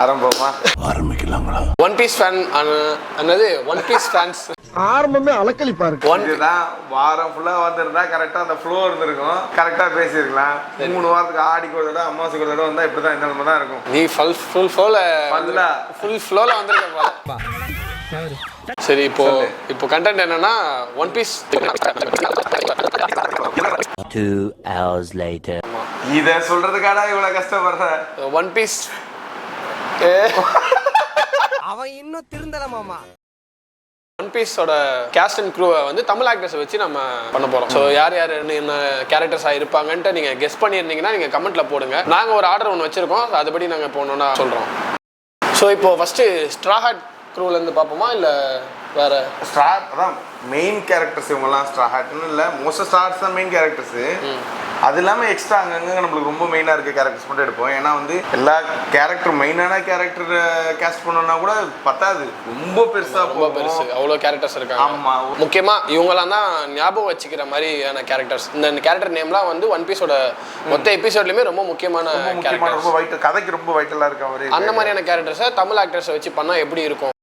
ஆரம்பமா ஆரம்பிக்கலாங்களா? One piece fan என்னது one piece fans ஆரம்பமே அலக்கழிப்பா இருக்கு. இதுதான் வாரம் ஃபுல்லா வந்திருந்தா கரெக்டா அந்த ஃப்ளோ இருந்திருக்கும், கரெக்டா பேசியிருக்கலாம். 3 வாரத்துக்கு ஆடிக்கு ஒரு தடவை அம்மாசுக்கு ஒரு தடவை வந்தா இப்படிதான் இந்த நிலைமை தான் இருக்கும். நீ ஃபுல் ஃப்ளோல வந்திருக்க. சரி, இப்போ கண்டென்ட் என்னன்னா ஒன் பீஸ் 2 hours later. இத சொல்றதுக்காடா இவ்வளவு கஷ்டப்படுற? ஒன் பீஸ் அவன் இன்னும் திருந்தல மாமா. ஒன் பீஸோட கேஸ்ட் அண்ட் க்ரூவை வந்து தமிழ் ஆக்டர்ஸை வச்சு நம்ம பண்ண போகிறோம். ஸோ யார் என்ன கேரக்டர்ஸாக இருப்பாங்கன்ட்டு நீங்கள் கெஸ் பண்ணியிருந்தீங்கன்னா நீங்கள் கமெண்ட்டில் போடுங்க. நாங்கள் ஒரு ஆர்டர் ஒன்று வச்சுருக்கோம், அதுபடி நாங்கள் போகணுன்னா சொல்கிறோம். ஸோ இப்போது ஃபஸ்ட்டு ஸ்ட்ரா ஹேட் க்ரூலேருந்து பார்ப்போமா இல்லை வேறு? அதான் மெயின் கேரக்டர்ஸ் இவங்கெல்லாம் ஸ்ட்ரா ஹேட்னு இல்லை, மோஸ்ட் ஸ்டார்ஸ் தான் மெயின் கேரக்டர்ஸு. அது இல்லாமல் எக்ஸ்ட்ரா அங்கங்கே நம்மளுக்கு ரொம்ப மெயினாக இருக்க கேரக்டர்ஸ் மட்டும் எடுப்போம். ஏன்னா வந்து எல்லா கேரக்டர் மெயினான கேரக்டர் கேஸ்ட் பண்ணோம்னா கூட பத்தாது, ரொம்ப பெருசாக ரொம்ப பெருசு, அவ்வளோ கேரக்டர்ஸ் இருக்காங்க. ஆமாம், முக்கியமாக இவங்களாம் தான் ஞாபகம் வச்சுக்கிற மாதிரியான கேரக்டர்ஸ். இந்த கேரக்டர் நேம்லாம் வந்து ஒன் பீஸோட மொத்த எபிசோட்லையுமே ரொம்ப முக்கியமான கேரக்டர், ரொம்ப வைட்டல், கதைக்கு ரொம்ப வைட்டலாக இருக்க மாதிரி அந்த மாதிரியான கேரக்டர்ஸை தமிழ் ஆக்டர்ஸை வச்சு பண்ணால் எப்படி இருக்கும்?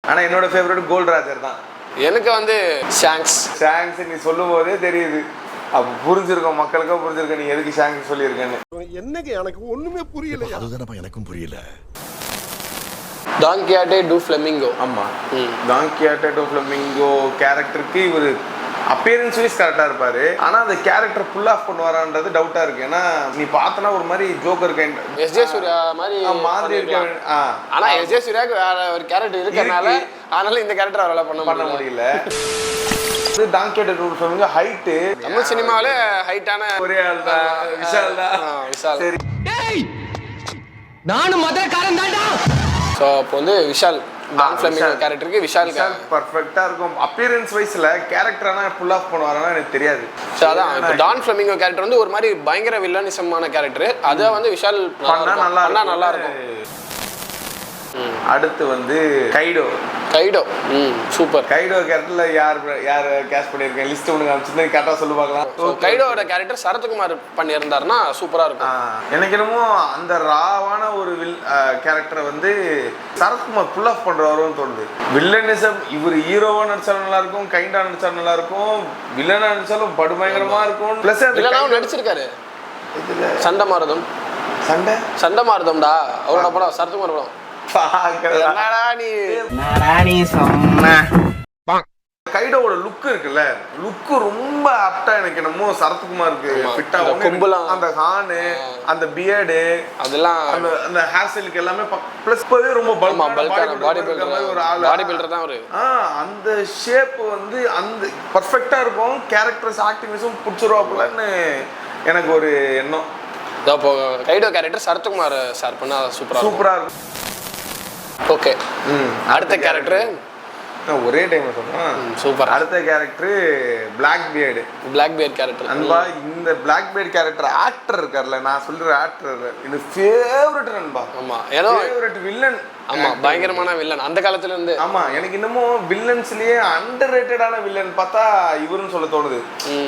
ஆனால் என்னோட ஃபேவரட் கோல்ட்ராஜர் தான். எனக்கு வந்து ஷாங்க்ஸ் நீ சொல்லும் போதே தெரியுது, அப்போ புரிஞ்சிருக்கோம், மக்களுக்கும் புரிஞ்சிருக்க நீ எதுக்கு ஷாங்க்ஸ் சொல்லியிருக்கேன்னு. என்னங்க எனக்கு ஒண்ணுமே புரியல. அதுதானப்பா எனக்கும் புரியல. Don Quixote to Flamingo. ஆமாம், டான் கியாட்டே டு ஃப்ளெமிங்கோ கேரக்டருக்கு இவர் அப்பியரன்ஸ் வைஸ் கரெக்டாக இருப்பார். ஆனால் அந்த கேரக்டர் ஃபுல் ஆஃப் பண்ணுவாரான்றது டவுட்டாக இருக்குது. ஏன்னா நீ பார்த்தனா ஒரு மாதிரி ஜோக்கர் கைண்ட், எஸ்ஜே சூர்யா மாதிரி இருக்க. ஆனால் எஸ்ஜே சூர்யாவுக்கு வேற ஒரு கேரக்டர் இருக்கறனால அதனால இந்த கேரக்டர் அவரால் பண்ண முடியல. Don Quixote to Flamingo height Tamil சினிமாவிலே ஹைட்டான ஒரே ஆள் தான், விஷால் தான். விஷால். சரி, நானும் மதுரக்காரன் தான்டா. ஸோ அப்போ வந்து விஷால் டான் ஃப்ளெமிங்கோ கேரக்டருக்கு விஷால் பர்ஃபெக்டாக இருக்கும். அப்பியரன்ஸ் வைஸில் கேரக்டர் ஆனால் ஃபுல் ஆஃப் பண்ணுவாரானா எனக்கு தெரியாது. ஸோ அதான் இப்போ டான் ஃப்ளெமிங்கோ கேரக்டர் வந்து ஒரு மாதிரி பயங்கர வில்லனிசமான கேரக்டர். அதை வந்து விஷால் நல்லா இருக்கும். அடுத்து வந்து கைடோ சூப்பர். கைடோ கேரக்டர்ல யார் கேஸ்ட் பண்ணியிருக்கேன் லிஸ்ட் ஒன்று காமிச்சு கரெக்டாக சொல்லி பார்க்கலாம். கைடோட கேரக்டர் சரத்குமார் பண்ணியிருந்தாருன்னா சூப்பராக இருக்கும். எனக்கு என்னமோ அந்த ராவான ஒரு கேரக்டரை வந்து சரத்குமார் ஃபுல் ஆஃப் பண்ணுறவரும் தோணுது. வில்லனிசம் இவர் ஹீரோவாக நடிச்சாலும் நல்லா இருக்கும், கைண்டா நடிச்சாலும் நல்லா இருக்கும், வில்லனா நடிச்சாலும் படுபயங்கரமா இருக்கும். பிளஸ் நடிச்சிருக்காரு சண்டை மாறுதம்டா அவரோட படம், சரத்குமார் படம். கைடோட லுக் இருக்குல்ல, லுக்கு ரொம்ப ஆப்டா எனக்கு என்னமோ சரத்குமாருக்கு ஃபிட்டா. அந்த ஹானு, அந்த பியர்டு, அதெல்லாம் அந்த ஹேர் ஸ்டைலுக்கு எல்லாமே பிளஸ் ரொம்ப பாடி பில்டர் தான் அவரு. அந்த ஷேப் வந்து அந்த பர்ஃபெக்டா இருக்கும். கேரக்டர்ஸ் ஆக்டிங்ஸும் பிடிச்சிருவாப்புலன்னு எனக்கு ஒரு எண்ணம். இப்போ கைடோ கேரக்டர் சரத்குமார் சார் பண்ணா சூப்பரா இருக்கும். ஓகே, அடுத்த கேரக்டர் ஒரே டைம்ல சொல்றேன், சூப்பர். அடுத்த கேரக்டர் பிளாக் பியர்டு கேரக்டர். அன்பா, இந்த பிளாக் பியர்டு கேரக்டர் ஆக்டர் இருக்கார்ல, நான் சொல்ற ஆக்டர் இது ஃபேவரட் அன்பா. ஆமா, ஏன்னா ஃபேவரட் வில்லன். ஆமா, பயங்கரமான வில்லன் அந்த காலத்துல இருந்து. ஆமா, எனக்கு இன்னமும் வில்லன்ஸ்லயே அண்டர்ரேட்டடான வில்லன் பார்த்தா இவருன்னு சொல்ல தோணுது.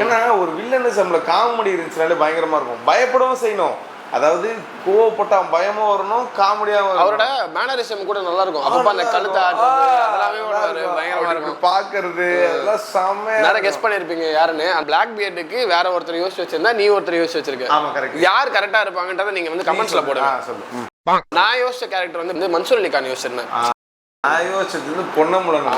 ஏன்னா ஒரு வில்லனிசம்ல காமெடி இருந்துச்சுனாலே பயங்கரமா இருக்கும், பயப்படவும் செய்யணும். அதாவது கோவப்பட்டா பயமா வரணும், காமெடியா வரும். அவரோட மேனரிசம் கூட நல்லா இருக்கும். அப்பப்ப அந்த கழுத்தை ஆடுறது பயங்கரமா இருக்கும் பாக்குறது. அதெல்லாம் செம்ம. நிறைய கெஸ் பண்ணிருப்பீங்க யாருன்னு. பிளாக் பியர்டுக்கு வேற ஒருத்தர் யோசிச்சு வச்சிருந்தா நீ ஒருத்தர் யோசிச்சு வச்சிருக்க. ஆமா, கரெக்ட். யார் கரெக்டா இருப்பாங்கன்றத நீங்க வந்து கமெண்ட்ஸ்ல போடுங்க. நான் யோசிச்ச கேரக்டர் வந்து மன்சூர் அலிகான் யோசிச்சிருந்தேன். நான் யோசிச்சது பொன்னம்பலம்.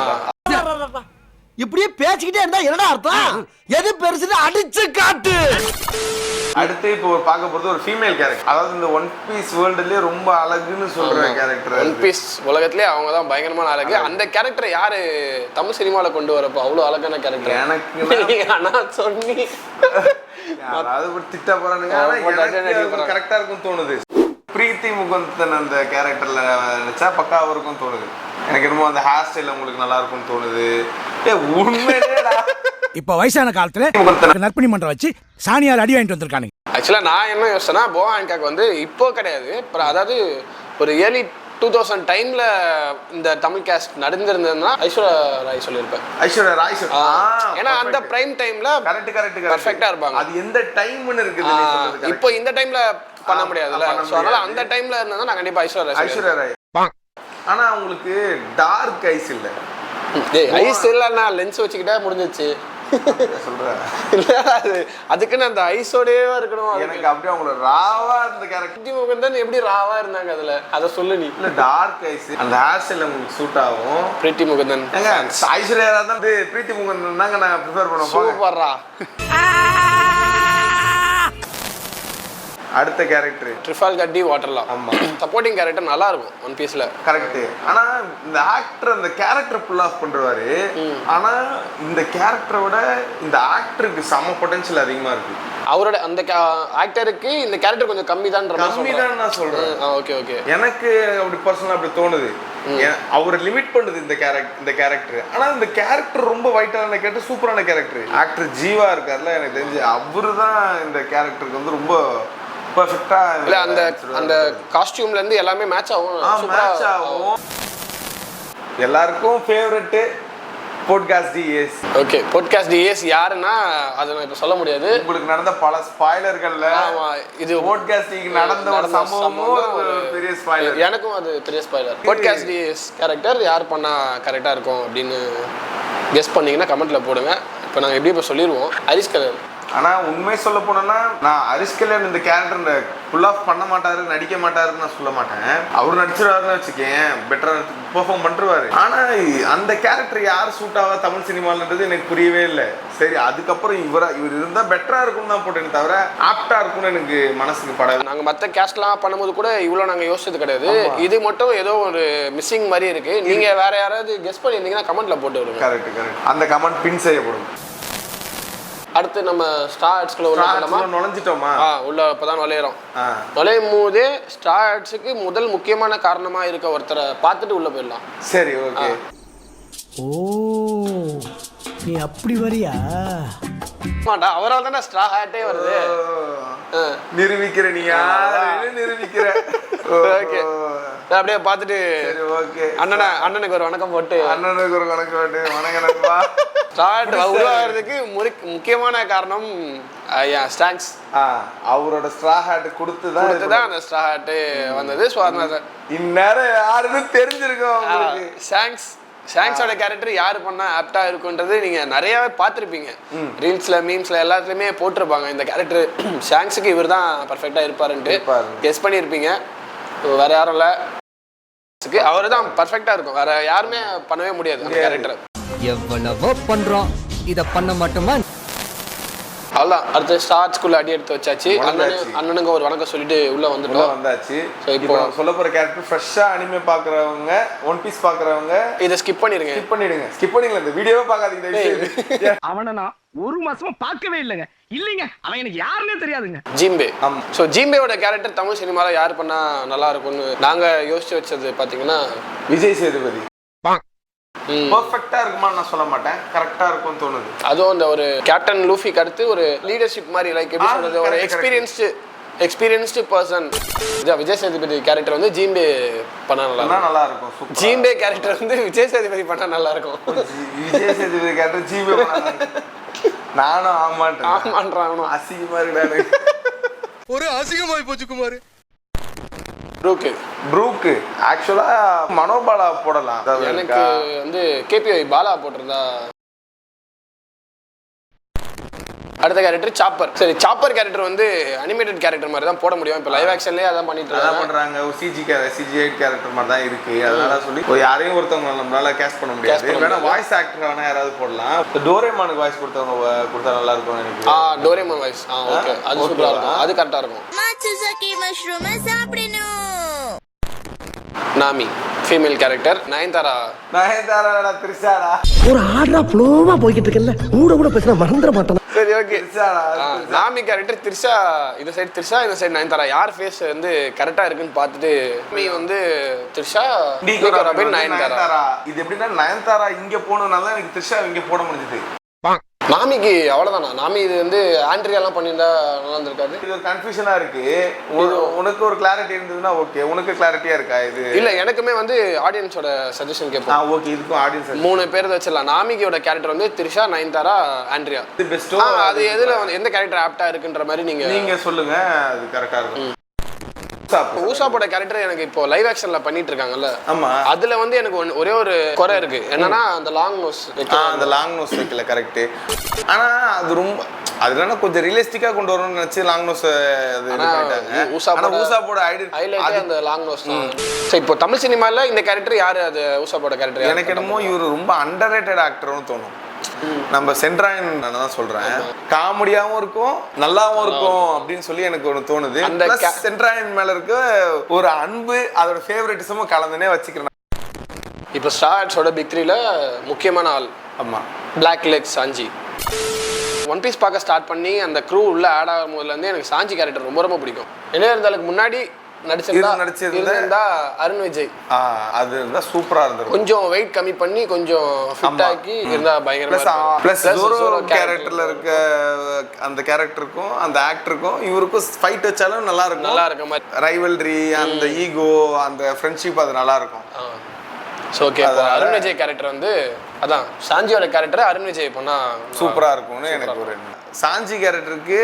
இப்படியே பேசிக்கிட்டே இருந்தா என்னடா அர்த்தம்? எது பெருசுன்னு அடிச்சு காட்டு. அடுத்து இப்போ பார்க்க போறது ஒரு ஃபீமேல் கேரக்டர். அதாவது இந்த ஒன் பீஸ் வேர்ல்டுலயே ரொம்ப அழகுன்னு சொல்ற கேரக்டர். ஒன் பீஸ் உலகத்திலே அவங்க தான் பயங்கரமான அழகு. அந்த கேரக்டர் யாரு தமிழ் சினிமால கொண்டு வரப்போ அவ்வளவு அழகான கேரக்டர் எனக்கு ஆனா சொன்னி அதாவது ஒரு திட்ட போறானுங்க. ஆனா கரெக்டா இருக்கும் தோணுது. பிரீத்தி முகுந்தன் அந்த கேரக்டர்ல நினைச்சா பக்காவா இருக்கும் தோணுது. எனக்கு என்னமோ அந்த ஹேர் ஸ்டைல் உங்களுக்கு நல்லா இருக்கும்னு தோணுது. உண்மையிலேடா இப்ப வயசான காலத்துல நற்பணி மன்றம் வச்சு சாணியார் அடி வாங்கிட்டு வந்திருக்கானுங்க. ஆக்சுவலா நான் என்ன யோசிச்சேன்னா, போவா ஹேங்காக் வந்து இப்போ கிடையாது, அதாவது ஒரு ஏர்லி 2000 டைம்ல இந்த தமிழ் கேஸ்ட் நடந்திருந்ததுன்னா ஐஸ்வர்யா ராய் சொல்லியிருப்பேன். ஏன்னா அந்த பிரைம் டைம்ல கரெக்ட் பர்ஃபெக்ட்டா இருப்பாங்க. அது எந்த டைம்னு இருக்குது. இப்போ இந்த டைம்ல பண்ண முடியாதுல்ல. பண்ண ஸோ அதனால முடியாது. அந்த டைம்ல இருந்தா நான் கண்டிப்பா ஐஸ்வர்யா ராய். ஆனா அவங்களுக்கு டார்க் ஐஸ் இல்ல. ஐஸ் இல்லைன்னா லென்ஸ் வச்சுக்கிட்டா முடிஞ்சிச்சு. சொல்றேன் இல்ல அதுக்குன்னு அந்த ஐஸோடயே இருக்கணும். எனக்கு அப்படியே அவங்கள ராவா இருந்த கேரக்டர். பிரீத்தி முகுந்தன் எப்படி ராவா இருந்தாங்க அதுல, அதை சொல்லு நீ. இல்ல டார்க் ஐஸ் அந்த ஹேர் ஸ்டைல் உங்களுக்கு சூட் ஆகும். பிரீத்தி முகுந்தன் ஏங்க ஐஸ்வர்யா ராய் தான் பிரீத்தி முகுந்தன் தாங்க நான் ப்ரிஃபர் பண்ணுவேன். சூப்பர்ரா. அடுத்த கேரக்டர் ட்ரிஃபால்கர் டி வாட்டர்லா. ஆமா, சப்போர்ட்டிங் கேரக்டர் நல்லா இருக்கும் ஒன் பீஸ்ல. கரெக்ட். ஆனா இந்த ஆக்டர் அந்த கேரக்டர் புல் ஆஃப் பண்றாரு. ஆனா இந்த கேரக்டரை விட இந்த ஆக்டருக்கு சம பொட்டன்ஷியல் அதிகமா இருக்கு. அவரோட அந்த ஆக்டருக்கு இந்த கேரக்டர் கொஞ்சம் கம்மி தான் நான் சொல்றேன். Okay okay. எனக்கு அப்படி பர்சனலா அப்படி தோணுது. அவர் லிமிட் பண்ணுது இந்த கேரக்டர். ஆனா இந்த கேரக்டர் ரொம்ப வைட்டான கேரக்டர், சூப்பரான கேரக்டர். ஆக்டர் ஜீவா இருக்காருல்ல, எனக்கு தெரிஞ்சு அவரு தான் இந்த கேரக்டருக்கு வந்து ரொம்ப பெர்ஃபெக்ட்டா. இல்ல அந்த அந்த காஸ்டியூம்ல இருந்து எல்லாமே மேட்ச் ஆகும். மேட்ச் ஆகும். எல்லாருக்கும் favourite podcast TS. Okay, podcast TS யாருன்னா அதை நான் இப்ப சொல்ல முடியாது. உங்களுக்கு நடந்த பல ஸ்பாயிலர்கள்ல இது பாட்காஸ்டிங் நடந்த ஒரு சம்பவமும் ஒரு பெரிய ஸ்பாயிலர். எனக்கும் அது பெரிய ஸ்பாயிலர். பாட்காஸ்ட் டிஎஸ் கேரக்டர் யார் பண்ணா கரெக்டா இருக்கும் அப்படின்னு கெஸ் பண்ணீங்கன்னா கமெண்ட்ல போடுங்க. இப்போ நாங்கள் எப்படி இப்போ சொல்லிடுவோம். ஹரிஷ் கல்யாண். ஆனால் உண்மை சொல்ல போனோன்னா நான் ஹரிஷ் கல்யாண் இந்த கேரக்டர் ஃபுல் ஆஃப் பண்ண மாட்டாரு, நடிக்க மாட்டாருன்னு நான் சொல்ல மாட்டேன். அவர் நடிச்சிருவாருன்னு வச்சுக்கேன், பெட்டராக பெர்ஃபார்ம் பண்ணுவாரு. ஆனால் அந்த கேரக்டர் யார் சூட் ஆக தமிழ் சினிமான்றது எனக்கு புரியவே இல்லை. சரி, அதுக்கப்புறம் இவர் இருந்தால் பெட்டராக இருக்கும்னு தான் போட்டேன், தவிர ஆப்டா இருக்கும்னு எனக்கு மனசுக்கு படாது. நாங்கள் மற்ற கேஸ்ட்லாம் பண்ணும்போது கூட இவ்வளோ நாங்கள் யோசிச்சது கிடையாது. இது மட்டும் ஏதோ ஒரு மிஸ்ஸிங் மாதிரி இருக்கு. நீங்கள் வேற யாராவது கெஸ் பண்ணியிருந்தீங்கன்னா கமெண்ட்ல போட்டு விடுங்க. கரெக்ட். அந்த கமெண்ட் பின் செய்யப்படும். அடுத்து நம்ம ஸ்டார்ட்ஸ்குள்ள நுழைஞ்சிட்டோமா? உள்ள இப்பதான் நுழையும் போதே ஸ்டார்ட்ஸுக்கு முதல் முக்கியமான காரணமா இருக்க ஒருத்தரை பார்த்துட்டு உள்ள போயிடலாம். சரி, ஓகே. ஓ, நீ அப்படி வரியா? மாட்டா, அவரால் தானே ஸ்ட்ரா ஹேட்டே வருது. நிரூபிக்கிற நீ யாரு நிரூபிக்கிற. ஓகே, அப்படியே பார்த்துட்டு அண்ணனுக்கு ஒரு வணக்கம் போட்டு வணக்கம். ஸ்டார்ட் உருவாகிறதுக்கு முக்கியமான காரணம் ஸ்டாங்ஸ். அவரோட ஸ்ட்ரா ஹேட் கொடுத்துதான் அந்த ஸ்ட்ரா ஹேட் வந்தது. ஸோ அதனால இந்நேரம் யாருன்னு தெரிஞ்சிருக்கோம். ஷாங்ஸோட கேரக்டர் யாரு பண்ணா ஆப்டா இருக்குன்றது நீங்க நிறையவே பார்த்துருப்பீங்க. ரீல்ஸ்ல, மீம்ஸ்ல எல்லாத்துலயுமே போட்டிருப்பாங்க இந்த கேரக்டர் ஷாங்ஸுக்கு இவர் தான் பர்ஃபெக்டா இருப்பாருன்ட்டு கெஸ் பண்ணியிருப்பீங்க. வேற யாரும் இல்ல, அவரு தான் பர்ஃபெக்டா இருக்கும். வேற யாருமே பண்ணவே முடியாது அந்த கேரக்டர். எவ்வளவோ பண்றோம், இத பண்ண மாட்டோமா? அவ்வளோதான். அடுத்து ஸ்டார்ட்ஸ்குள்ள அடி எடுத்து வச்சாச்சு. அண்ணனுக்கு ஒரு வணக்கம் சொல்லிட்டு உள்ள வந்தாச்சு. இப்போ சொல்ல போற கேரக்டர் ஃப்ரெஷ்ஷா அனிமே பாக்குறவங்க, ஒன் பீஸ் பாக்குறவங்க இதை ஸ்கிப் பண்ணிடுங்க. இந்த வீடியோவே பார்க்காதீங்க. அவனை நான் ஒரு மாசமா பார்க்கவே இல்லைங்க. அவன் எனக்கு யாருன்னே தெரியாதுங்க. ஜிம்பே. ஸோ ஜிம்பேவோட கேரக்டர் தமிழ் சினிமால யார் பண்ணா நல்லா இருக்கும்னு நாங்க யோசிச்சு வச்சது பாத்தீங்கன்னா விஜய் சேதுபதி. பெர்ஃபெக்ட்டா இருக்குமா நான் சொல்ல மாட்டேன், கரெக்ட்டா இருக்கும்னு தோணுது. அதுவும் அந்த ஒரு கேப்டன் லூஃபிக்கு அடுத்து ஒரு லீடர்ஷிப் மாதிரி, லைக் எப்படி சொல்றது, ஒரு experienced person. Vijay Sethupathi character வந்து ஜிம்பே பண்ணா நல்லா இருக்கும். ஜிம்பே கேரக்டர் வந்து விஜய் சேதுபதி பண்ணா நல்லா இருக்கும். விஜய் சேதுபதி கேரக்டர் ஜிம்பே நானும் ஆமான்றான். அசிங்கமா இருக்கு. ஒரு அசிங்கமாய் போச்சு குமார். ப்ரூக்கு ஆக்சுவலா மனோபாலா போடலாம். எனக்கு வந்து கேபிஐ பாலா போட்டிருந்தா. அடுத்த கேரக்டர் சாப்பர். சரி, சாப்பர் கேரக்டர் வந்து அனிமேட்டட் கேரக்டர் மாதிரி தான் போட முடியும். இப்போ லைவ் ஆக்ஷன்லயே அதான் பண்றாங்க. ஒரு சிஜி கேரக்டர் மாதிரி தான் இருக்கு. அதனால சொல்லி யாரையும் ஒருத்தவங்க நம்மளால கேஸ்ட் பண்ண முடியாது. வேணா வாய்ஸ் ஆக்டர் வேணா யாராவது போடலாம். டோரேமானுக்கு வாய்ஸ் கொடுத்தா நல்லா இருக்கும் எனக்கு. Doraemon voice. ஓகே, அது சூப்பரா இருக்கும். அது கரெக்டா இருக்கும். நாமி ஃபீமேல் கேரக்டர். நயன்தாரா திரிஷாடா. ஒரு ஆர்டரா ஃப்ளோவா போய்கிட்டு இருக்கல, கூட பேசினா மறந்துட மாட்டேன். சரி, ஓகே. நாமி கேரக்டர் திரிஷா. இந்த சைடு திரிஷா, இந்த சைடு நயன்தாரா. யார் ஃபேஸ் வந்து கரெக்டா இருக்குன்னு பார்த்துட்டு மீ வந்து திரிஷா, நயன்தாரா. இது எப்படின்னா நயன்தாரா இங்க போனதுனால எனக்கு திரிஷா இங்க போட முடிஞ்சது. நாமிக்கு அவ்வளவுதானா? நாமி இது வந்து ஆண்ட்ரியாலாம் பண்ணியிருந்தா நல்லா இருந்திருக்காது. இது ஒரு கன்ஃபியூஷனா இருக்கு. உனக்கு ஒரு கிளாரிட்டி இருந்ததுன்னா ஓகே. உனக்கு கிளாரிட்டியா இருக்கா? இது இல்ல, எனக்குமே வந்து ஆடியன்ஸோட சஜஷன் கேட்போம். ஓகே, இதுக்கும் ஆடியன்ஸ் 3 பேர் வச்சிடலாம். நாமிகியோட கேரக்டர் வந்து திரிஷா, நயன்தாரா, ஆண்ட்ரியா. இது பெஸ்ட்டோ? அது எதுல வந்து எந்த கேரக்டர் ஆப்டா இருக்குன்ற மாதிரி நீங்க சொல்லுங்க. அது கரெக்டா இருக்கும். ஊசாப்போட கேரக்டர் எனக்கு இப்போ லைவ் ஆக்ஷன்ல பண்ணிட்டு இருக்காங்கல்ல, ஆமா அதுல வந்து எனக்கு ஒரே ஒரு குறை இருக்கு. என்னன்னா அந்த லாங் நோஸ், அந்த லாங் நோஸ் வைக்கல கரெக்ட். ஆனா அது ரொம்ப அதனால கொஞ்சம் ரியலிஸ்டிக்கா கொண்டு வரணும்னு நினைச்சு லாங் நோஸ் அது இது பண்ணிட்டாங்க. ஆனா ஊசாப்போட ஹைலைட் அந்த லாங் நோஸ் தான். சோ இப்போ தமிழ் சினிமால இந்த கேரக்டர் யாரு? அது ஊசாப்போட கேரக்டர் எனக்கு என்னமோ இவர் ரொம்ப அண்டர்ரேட்டட் ஆக்டர்னு தோணும். நம்ம சென்ட்ராயன் தான் சொல்றேன், காமெடியாவும் இருக்கும் நல்லாவும் இருக்கும் அப்படின்னு சொல்லி எனக்கு ஒன்று தோணுது. அந்த சென்ட்ராயன் மேல இருக்க ஒரு அன்பு அதோட ஃபேவரட்டிசமும் கலந்துனே வச்சுக்கிறேன். இப்போ ஸ்டார்ஸோட பிக் 3ல முக்கியமான ஆள் ஆமா பிளாக் லெக் சாஞ்சி. ஒன் பீஸ் பார்க்க ஸ்டார்ட் பண்ணி அந்த க்ரூ உள்ள ஆட் ஆகும் போதுலேருந்து எனக்கு சாஞ்சி கேரக்டர் ரொம்ப ரொம்ப பிடிக்கும். என்ன இருந்தாலும் முன்னாடி நடிச்சிருந்தா அருண் விஜய், அதுதான் சூப்பரா இருந்தது. கொஞ்சம் வெயிட் கம்மி பண்ணி கொஞ்சம் ஃபிட் ஆக்கி இருந்தா பயங்கரமா. பிளஸ் ஜோரோ கேரக்டர்ல இருக்க அந்த கேரக்டருக்கும் அந்த ஆக்டருக்கும் இவருக்கும் ஃபைட் வச்சாலும் நல்லா இருக்க மாதிரி ரைவல்ரி, அந்த ஈகோ, அந்த ஃப்ரெண்ட்ஷிப் அது நல்லா இருக்கும். So okay, Arun Vijay character வந்து அதான் சாஞ்சியோட கேரக்டர் அருண் விஜய் பண்ணா சூப்பரா இருக்கும்னு எனக்கு ஒரு சாஞ்சி கேரக்டருக்கு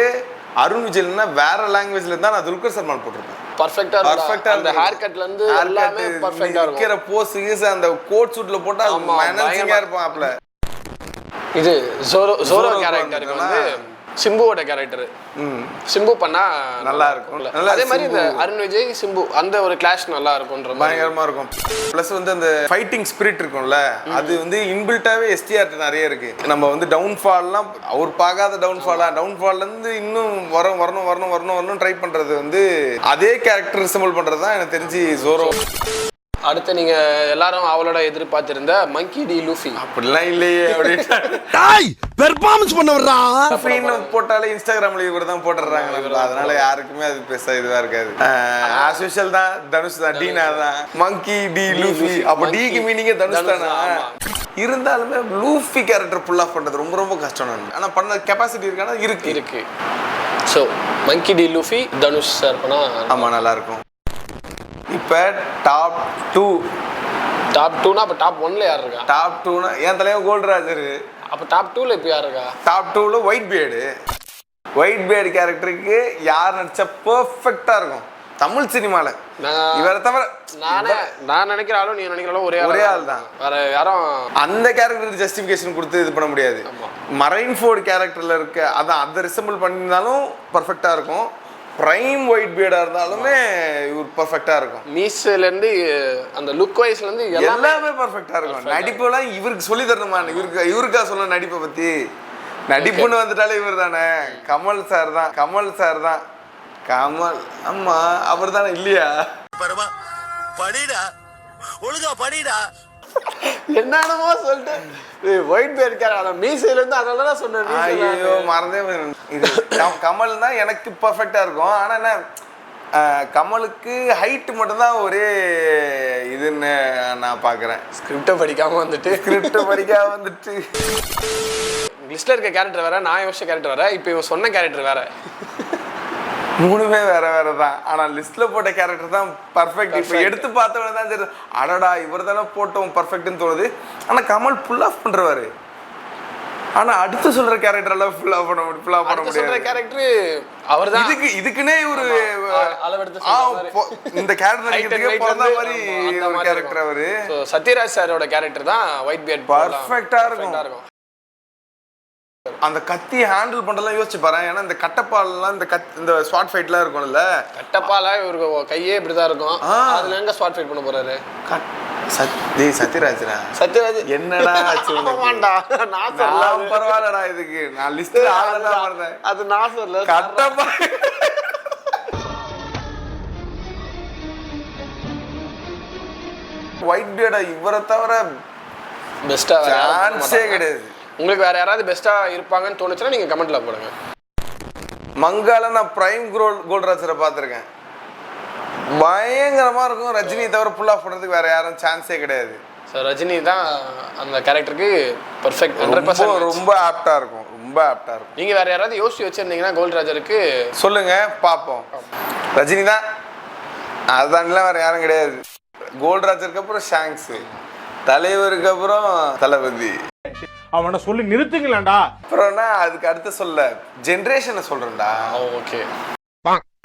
அருண் விஜய்னா வேற லாங்குவேஜ்ல இருந்தா நான் துல்கர் சல்மான் போட்டிருப்பேன். பர்ஃபெக்ட்டா அந்த ஹேர் கட்ல இருந்து எல்லாமே பர்ஃபெக்ட்டா இருக்கும். இருக்கிற போஸ் அந்த கோட் சூட்ல போட்டா மேனேஜிங்கா இருப்பாப்ல. இது ஜோரோ கேரக்டருக்கு வந்து சிம்புவோட கேரக்டர் சிம்பு பண்ணா நல்லா இருக்கும். அதே மாதிரி இந்த அருண் விஜய் சிம்பு அந்த ஒரு கிளாஷ் நல்லா இருக்கும்ன்ற பயங்கரமா இருக்கும். பிளஸ் வந்து அந்த ஃபைட்டிங் ஸ்பிரிட் இருக்கும்ல, அது வந்து இன்பில்ட்டாவே எஸ்டிஆர் நிறைய இருக்கு. நம்ம வந்து டவுன்ஃபால்லாம் அவர் பார்க்காத டவுன்ஃபால்ல இருந்து இன்னும் வரணும் ட்ரை பண்றது வந்து அதே கேரக்டர் ரிசம்பிள் பண்றது தான் எனக்கு தெரிஞ்சு ஜோரோ. அடுத்து நீங்க எல்லாரும் அவளோட எதிர்பார்த்திருந்த மங்கி டி லூஃபி. அப்படிலாம் இல்லையே அப்படின்னு பெர்ஃபார்மன்ஸ் பண்ணவரா அப்படின்னு போட்டாலே இன்ஸ்டாகிராம்ல இவர் தான் போட்டுறாங்க. அதனால யாருக்குமே அது பெருசா இதுவா இருக்காது. ஆஸ் யூஷுவல் தான் தனுஷ் தான், டீனா தான். மங்கி டி லூஃபி, அப்ப டிக்கு மீனிங்கே தனுஷ் தானா? இருந்தாலுமே லூஃபி கேரக்டர் புல் ஆஃப் பண்றது ரொம்ப ரொம்ப கஷ்டம். ஆனா பண்ண கெப்பாசிட்டி இருக்கானா? இருக்கு. ஸோ மங்கி டி லூஃபி தனுஷ் சார் பண்ணா ஆமா நல்லா இருக்கும். இப்போ டாப் 2னா அப்போ டாப் 1ல யார் இருக்கா? டாப் 2னா என் தலைவர் கோல்ட்ராஜர். அப்போ டாப் 2ல இப்போ யார் இருக்கா? டாப் 2ல ஒயிட் பேர்டு கேரக்டருக்கு யார் நடிச்சா பெர்ஃபெக்ட்டா இருக்கும் தமிழ் சினிமால? இவரை தவிர நான் நினைக்கிறாலும் நீ நினைக்கிறாலும் ஒரே ஆள் தான். வேற யாரும் அந்த கேரக்டருக்கு ஜஸ்டிஃபிகேஷன் கொடுத்து இது பண்ண முடியாது. மரைன் ஃபோர்டு கேரக்டர்ல இருக்க அதான் அதை ரிசம்பிள் பண்ணியிருந்தாலும் பர்ஃபெக்டா இருக்கும். பிரைம் ஒயிட் பியர்டா இருந்தாலுமே இவர் பர்ஃபெக்ட்டா இருக்கும். மீஸ்ல இருந்து அந்த லுக் வைஸ்ல இருந்து எல்லாமே பர்ஃபெக்ட்டா இருக்கும். நடிப்புலாம் இவருக்கு சொல்லி தரணுமா? இவருக்கா சொல்ல நடிப்பை பத்தி? நடிப்புன்னு வந்துட்டாலே இவர் தானே, கமல் சார் தான். கமல் அம்மா அவர் தானே இல்லையா? படிடா என்னமோ சொல்லிட்டு ஒயிட் பேர் கேரக்டர் மீசையில இருந்து அதனால தான் சொன்னேன். ஐயோ மறந்தே. இது கமல் தான் எனக்கு பர்ஃபெக்ட்டா இருக்கும். ஆனா என்ன, கமலுக்கு ஹைட் மட்டும்தான் ஒரே இதுன்னு நான் பாக்குறேன். ஸ்கிரிப்டை படிக்காம வந்துட்டு லிஸ்ட்ல இருக்க கேரக்டர் வேற, நான் யோசிச்ச கேரக்டர் வேற, இப்போ இவன் சொன்ன கேரக்டர் வேற. மூணுமே வேற தான். ஆனா லிஸ்ட்ல போட்ட கேரக்டர் தான் பர்ஃபெக்ட். இப்போ எடுத்து பார்த்தவன தான் தெரியுது, அடடா இவர் தானே போட்டோம் பர்ஃபெக்ட்னு தோணுது. ஆனா கமல் புல் ஆஃப் பண்றவாரு. ஆனா அடுத்து சொல்ற கேரக்டர் எல்லாம் ஃபுல் ஆஃப் பண்ண முடியாது. சொல்ற கேரக்டர் அவர்தான். இதுக்குனே ஒரு இந்த கேரக்டருக்கு பிறந்த மாதிரி ஒரு கேரக்டர் அவரு. சத்யராஜ் சாரோட கேரக்டர் தான் ஒயிட் பியர்ட் பர்ஃபெக்ட்டா இருக்கும். அந்த கத்தி ஹேண்டில் பண்றதெல்லாம் யோசிச்சு பாரு. ஏன்னா இந்த கட்டப்பால்லாம் இந்த ஸ்வாட் ஃபைட்லாம் இருக்கும்ல, கட்டப்பால இவருக்கு கையே இப்படிதான் இருக்கும். அதுல எங்க ஸ்வாட் ஃபைட் பண்ண போறாரு? சத்யராஜ் என்னடா நான் பரவாயில்லடா, இதுக்கு நான் லிஸ்ட்ல ஆளதான் பார்த்தேன். அது நான் சொல்ல கட்டப்பா ஒயிட் பியர்டா இவரை தவிர பெஸ்டா சான்ஸே கிடையாது. உங்களுக்கு வேற யாராவது பெஸ்டா இருப்பாங்கன்னு தோணுச்சுன்னா நீங்க கமெண்ட்ல போடுங்க. மங்கால நான் பிரைம் கோல்ட்ராஜரை பார்த்துருக்கேன், பயங்கரமா இருக்கும். ரஜினி தவிர புல் ஆஃப் பண்றதுக்கு வேற யாரும் சான்ஸே கிடையாது. ஸோ ரஜினி தான் அந்த கேரக்டருக்கு பெர்ஃபெக்ட், 100% ரொம்ப ஆப்டா இருக்கும். நீங்க வேற யாராவது யோசிச்சு வச்சிருந்தீங்கன்னா கோல்ட்ராஜருக்கு சொல்லுங்க பார்ப்போம். ரஜினி தான், அதுதான் வேற யாரும் கிடையாது. கோல்ட்ராஜருக்கு அப்புறம் ஷாங்ஸ், தலைவருக்கு அப்புறம் தளபதி. அவனை சொல்லி நிறுத்துங்களேன்டா. அப்புறம்னா அதுக்கு அடுத்து சொல்ல ஜெனரேஷனை சொல்றேன்டா. ஓகே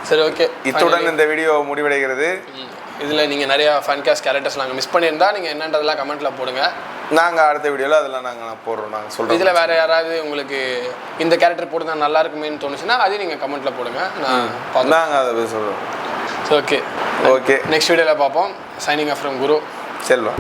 சரி ஓகே, இத்துடன் இந்த வீடியோ முடிவடைகிறது. இதில் நீங்கள் நிறையா ஃபேன்காஸ்ட் கேரக்டர்ஸ் நாங்கள் மிஸ் பண்ணியிருந்தா நீங்கள் என்னன்றதெல்லாம் கமெண்ட்டில் போடுங்க. நாங்கள் அடுத்த வீடியோவில் அதெல்லாம் நாங்கள் போடுறோம். நாங்கள் சொல்கிறோம். இதில் வேறு யாராவது உங்களுக்கு இந்த கேரக்டர் போட்டு நல்லா இருக்குமேன்னு தோணுச்சுன்னா அதையும் நீங்கள் கமெண்ட்டில் போடுங்க. நாங்கள் அதை சொல்கிறோம். ஓகே ஓகே, நெக்ஸ்ட் வீடியோவில் பார்ப்போம். Signing off from Guru Selvam.